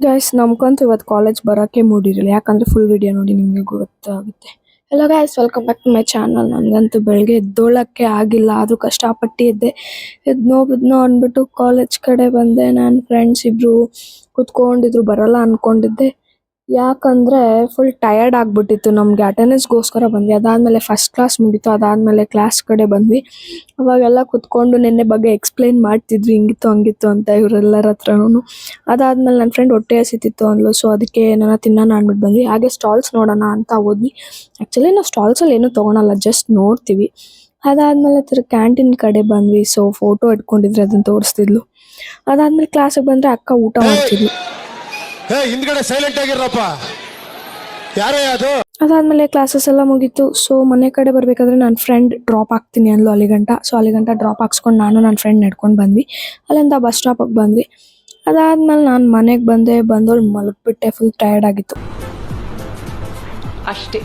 Guys ನಮ್ಗಂತೂ ಇವತ್ತು college ಬರೋಕ್ಕೆ ಮೂಡಿರಲಿಲ್ಲ, ಯಾಕಂದ್ರೆ ಫುಲ್ ವಿಡಿಯೋ ನೋಡಿ ನಿಮಗೆ ಗೊತ್ತಾಗುತ್ತೆ. Hello guys, welcome back to my channel. ನನಗಂತೂ ಬೆಳಗ್ಗೆ ಎದ್ದೋಳಕ್ಕೆ ಆಗಿಲ್ಲ, ಆದರೂ ಕಷ್ಟಪಟ್ಟಿದ್ದೆ. ಎದ್ನೋ ಅಂದ್ಬಿಟ್ಟು ಕಾಲೇಜ್ ಕಡೆ ಬಂದೆ. ನನ್ನ ಫ್ರೆಂಡ್ಸ್ ಇಬ್ರು ಕುತ್ಕೊಂಡಿದ್ರು, ಬರಲ್ಲ ಅನ್ಕೊಂಡಿದ್ದೆ. ಯಾಕಂದ್ರೆ ಫುಲ್ ಟಯರ್ಡ್ ಆಗ್ಬಿಟ್ಟಿತ್ತು. ನಮಗೆ ಅಟೆಂಡೆನ್ಸ್ಗೋಸ್ಕರ ಬಂದ್ವಿ. ಅದಾದಮೇಲೆ ಫಸ್ಟ್ ಕ್ಲಾಸ್ ಮುಗೀತು. ಅದಾದಮೇಲೆ ಕ್ಲಾಸ್ ಕಡೆ ಬಂದ್ವಿ. ಅವಾಗೆಲ್ಲ ಕುತ್ಕೊಂಡು ನೆನ್ನೆ ಬಗ್ಗೆ ಎಕ್ಸ್ಪ್ಲೈನ್ ಮಾಡ್ತಿದ್ವಿ, ಹಿಂಗಿತ್ತು ಹಂಗಿತ್ತು ಅಂತ ಇವರೆಲ್ಲರ ಹತ್ರನೂ. ಅದಾದಮೇಲೆ ನನ್ನ ಫ್ರೆಂಡ್ ಹೊಟ್ಟೆ ಹಸಿತಿತ್ತು ಅಂದ್ಲು, ಸೊ ಅದಕ್ಕೆ ಏನಾರ ತಿನ್ನೋಣ ಅಂದ್ಬಿಟ್ಟು ಬಂದ್ವಿ. ಹಾಗೆ ಸ್ಟಾಲ್ಸ್ ನೋಡೋಣ ಅಂತ ಹೋದ್ವಿ. ಆ್ಯಕ್ಚುಲಿ ನಾವು ಸ್ಟಾಲ್ಸಲ್ಲಿ ಏನೂ ತೊಗೊಳಲ್ಲ, ಜಸ್ಟ್ ನೋಡ್ತೀವಿ. ಅದಾದಮೇಲೆ ಕ್ಯಾಂಟೀನ್ ಕಡೆ ಬಂದ್ವಿ. ಸೊ ಫೋಟೋ ಇಟ್ಕೊಂಡಿದ್ರೆ ಅದನ್ನು ತೋರಿಸ್ತಿದ್ಲು. ಅದಾದಮೇಲೆ ಕ್ಲಾಸಿಗೆ ಬಂದರೆ ಅಕ್ಕ ಊಟ ಮಾಡ್ತಿದ್ಲು. ಹಿಂದ್ಗಡೆ ಸೈಲೆಂಟ್ ಆಗಿರಪ್ಪ, ಯಾರೇ ಅದು. ಅದಾದಮೇಲೆ ಕ್ಲಾಸಸ್ ಎಲ್ಲ ಮುಗೀತು. ಸೊ ಮನೆ ಕಡೆ ಬರಬೇಕಾದ್ರೆ ನನ್ನ ಫ್ರೆಂಡ್ ಡ್ರಾಪ್ ಆಗ್ತೀನಿ ಅಂದ್ಲು ಅಲ್ಲಿಗಂಟ. ಸೊ ಅಲ್ಲಿಗಂಟ ಡ್ರಾಪ್ ಹಾಕ್ಸ್ಕೊಂಡು ನಾನು ನನ್ನ ಫ್ರೆಂಡ್ ನಡ್ಕೊಂಡು ಬಂದ್ವಿ. ಅಲ್ಲಿಂದ ಬಸ್ ಸ್ಟಾಪಿಗೆ ಬಂದ್ವಿ. ಅದಾದಮೇಲೆ ನಾನು ಮನೆಗೆ ಬಂದೋಳು ಮಲಗಿಬಿಟ್ಟೆ, ಫುಲ್ ಟಯರ್ಡ್ ಆಗಿತ್ತು ಅಷ್ಟೇ.